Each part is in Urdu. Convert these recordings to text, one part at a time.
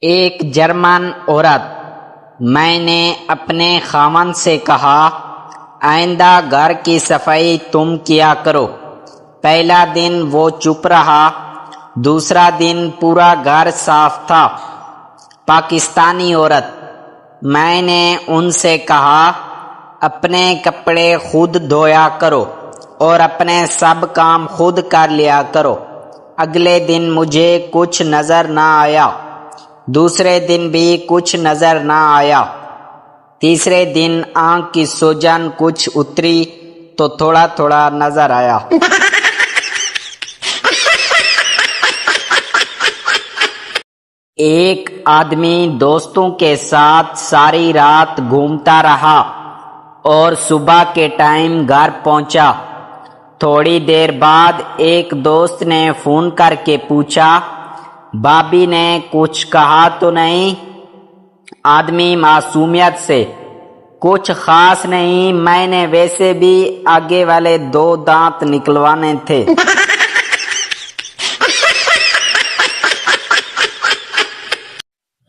ایک جرمن عورت، میں نے اپنے خاوند سے کہا آئندہ گھر کی صفائی تم کیا کرو۔ پہلا دن وہ چپ رہا، دوسرا دن پورا گھر صاف تھا۔ پاکستانی عورت، میں نے ان سے کہا اپنے کپڑے خود دھویا کرو اور اپنے سب کام خود کر لیا کرو۔ اگلے دن مجھے کچھ نظر نہ آیا، دوسرے دن بھی کچھ نظر نہ آیا، تیسرے دن آنکھ کی سوجن کچھ اتری تو تھوڑا تھوڑا نظر آیا۔ ایک آدمی دوستوں کے ساتھ ساری رات گھومتا رہا اور صبح کے ٹائم گھر پہنچا۔ تھوڑی دیر بعد ایک دوست نے فون کر کے پوچھا بھابی نے کچھ کہا تو نہیں؟ آدمی معصومیت سے، کچھ خاص نہیں، میں نے ویسے بھی آگے والے 2 دانت نکلوانے تھے۔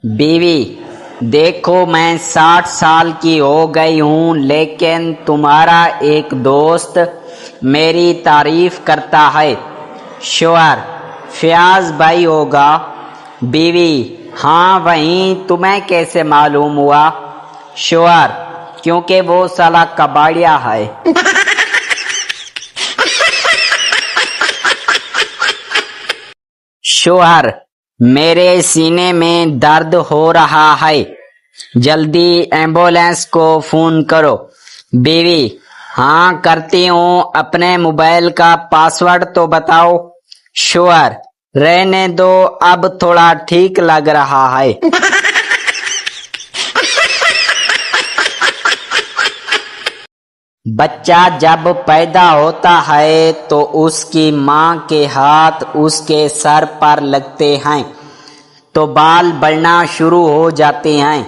بیوی، دیکھو میں 60 سال کی ہو گئی ہوں لیکن تمہارا ایک دوست میری تعریف کرتا ہے۔ شوہر، فیاض بھائی ہوگا؟ بیوی، ہاں وہیں، تمہیں کیسے معلوم ہوا؟ شوہر، کیونکہ وہ سالا کباڑیا ہے۔ شوہر، میرے سینے میں درد ہو رہا ہے، جلدی ایمبولینس کو فون کرو۔ بیوی، ہاں کرتی ہوں، اپنے موبائل کا پاسورڈ تو بتاؤ۔ شوہر، رہنے دو، اب تھوڑا ٹھیک لگ رہا ہے۔ بچہ جب پیدا ہوتا ہے تو اس کی ماں کے ہاتھ اس کے سر پر لگتے ہیں تو بال بڑھنا شروع ہو جاتے ہیں،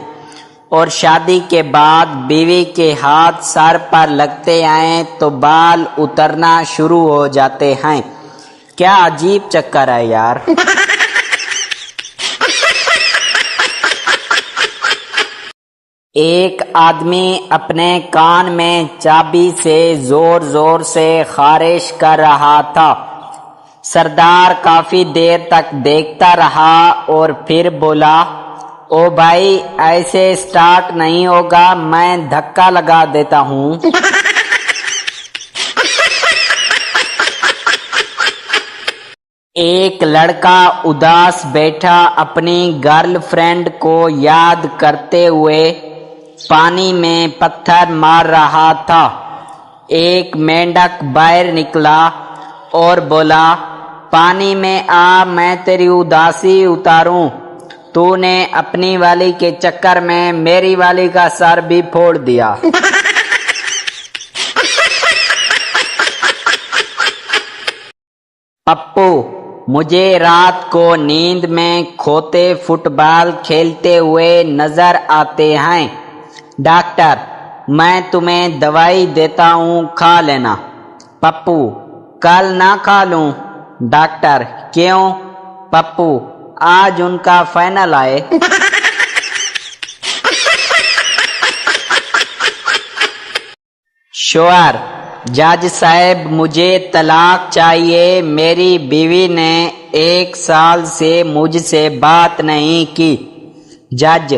اور شادی کے بعد بیوی کے ہاتھ سر پر لگتے ہیں تو بال اترنا شروع ہو جاتے ہیں۔ کیا عجیب چکر ہے یار۔ ایک آدمی اپنے کان میں چابی سے زور زور سے خارش کر رہا تھا۔ سردار کافی دیر تک دیکھتا رہا اور پھر بولا، او بھائی ایسے سٹارٹ نہیں ہوگا، میں دھکا لگا دیتا ہوں۔ ایک لڑکا اداس بیٹھا اپنی گرل فرینڈ کو یاد کرتے ہوئے پانی میں پتھر مار رہا تھا۔ ایک مینڈک باہر نکلا اور بولا، پانی میں آ، میں تیری اداسی اتاروں۔ تو نے اپنی والی کے چکر میں میری والی کا سر بھی پھوڑ دیا۔ پپو، مجھے رات کو نیند میں کھوتے فٹ بال کھیلتے ہوئے نظر آتے ہیں۔ ڈاکٹر، میں تمہیں دوائی دیتا ہوں، کھا لینا۔ پپو، کل نہ کھا لوں؟ ڈاکٹر، کیوں؟ پپو، آج ان کا فائنل ہے۔ شوہر، جج صاحب مجھے طلاق چاہیے، میری بیوی نے 1 سال سے مجھ سے بات نہیں کی۔ جج،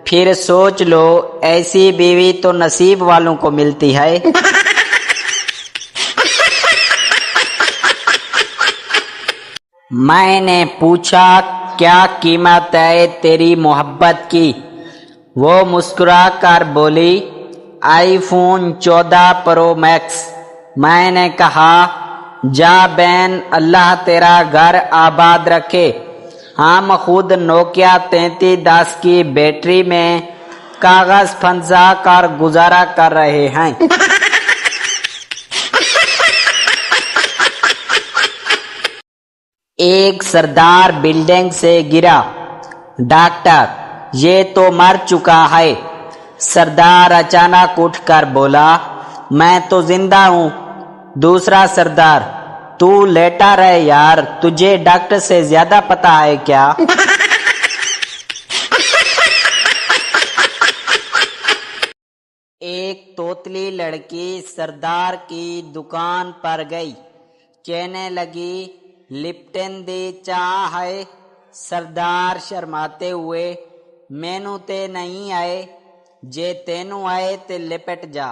پھر سوچ لو، ایسی بیوی تو نصیب والوں کو ملتی ہے۔ میں نے پوچھا کیا قیمت ہے تیری محبت کی؟ وہ مسکرا کر بولی، آئی فون 14 پرو میکس۔ میں نے کہا، جا بہن، اللہ تیرا گھر آباد رکھے، ہم خود نوکیا 3310 کی بیٹری میں کاغذ پھنسا کر گزارا کر رہے ہیں۔ ایک سردار بلڈنگ سے گرا۔ ڈاکٹر، یہ تو مر چکا ہے۔ سردار اچانک اٹھ کر بولا، میں تو زندہ ہوں۔ دوسرا سردار، تو لیٹا رہے یار، تجھے ڈاکٹر سے زیادہ پتا ہے کیا؟ پتلی لڑکی سردار کی دکان پر گئی، کہنے لگی لپٹن دی چاہ ہے؟ سردار شرماتے ہوئے مینو تے نہیں آئے، جے تینوں آئے تے لپٹ جا۔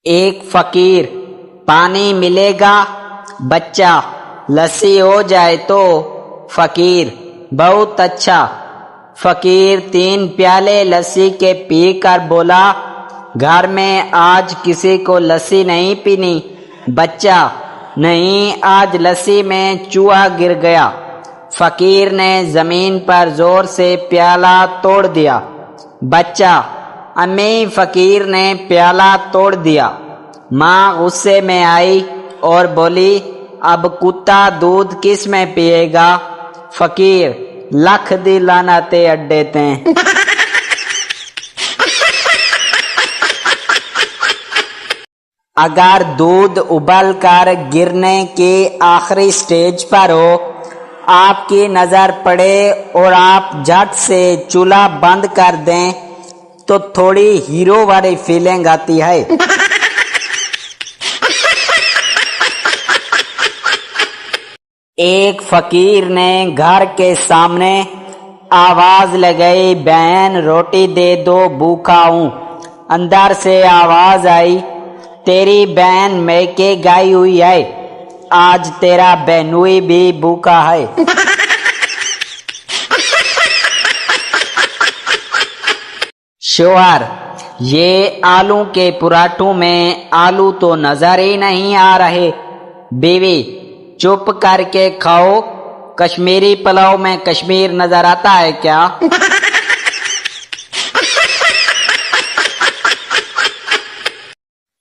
ایک فقیر، پانی ملے گا؟ بچہ، لسی ہو جائے تو؟ فقیر، بہت اچھا۔ فقیر 3 پیالے لسی کے پی کر بولا، گھر میں آج کسی کو لسی نہیں پینی؟ بچہ، نہیں، آج لسی میں چوہا گر گیا۔ فقیر نے زمین پر زور سے پیالہ توڑ دیا۔ بچہ، امی، فقیر نے پیالہ توڑ دیا۔ ماں غصے میں آئی اور بولی، اب کتا دودھ کس میں پیے گا؟ فقیر، لکھ دی لعنتے اڈے تیں۔ اگر دودھ ابل کر گرنے کی آخری سٹیج پر ہو، آپ کی نظر پڑے اور آپ جھٹ سے چولہا بند کر دیں تو تھوڑی ہیرو والی فیلنگ آتی ہے۔ ایک فقیر نے گھر کے سامنے آواز لگائی، بہن روٹی دے دو، بھوکا ہوں۔ اندر سے آواز آئی، تیری بہن میکے گئی ہوئی ہے، آج تیرا بہنوئی بھی بھوکا ہے۔ شوہر، یہ آلو کے پراٹھوں میں آلو تو نظر ہی نہیں آ رہے۔ بیوی، چپ کر کے کھاؤ، کشمیری پلاؤ میں کشمیر نظر آتا ہے کیا؟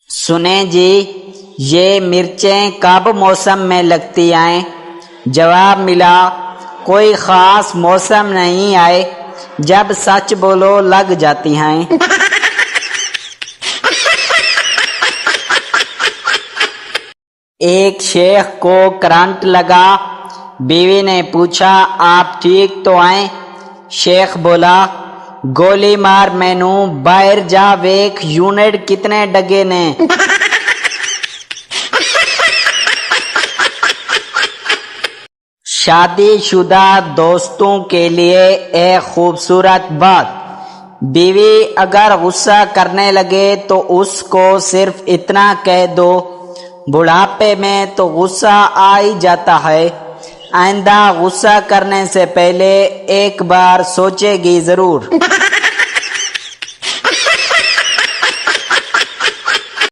سنیں جی، یہ مرچیں کب موسم میں لگتی ہیں؟ جواب ملا، کوئی خاص موسم نہیں آئے، جب سچ بولو لگ جاتی ہیں۔ ایک شیخ کو کرنٹ لگا، بیوی نے پوچھا، آپ ٹھیک تو ہیں؟ شیخ بولا، گولی مار مینو، باہر جا ویکھ یونٹ کتنے ڈگے نے۔ شادی شدہ دوستوں کے لیے ایک خوبصورت بات، بیوی اگر غصہ کرنے لگے تو اس کو صرف اتنا کہہ دو، بڑھاپے میں تو غصہ آ ہی جاتا ہے، آئندہ غصہ کرنے سے پہلے ایک بار سوچے گی ضرور۔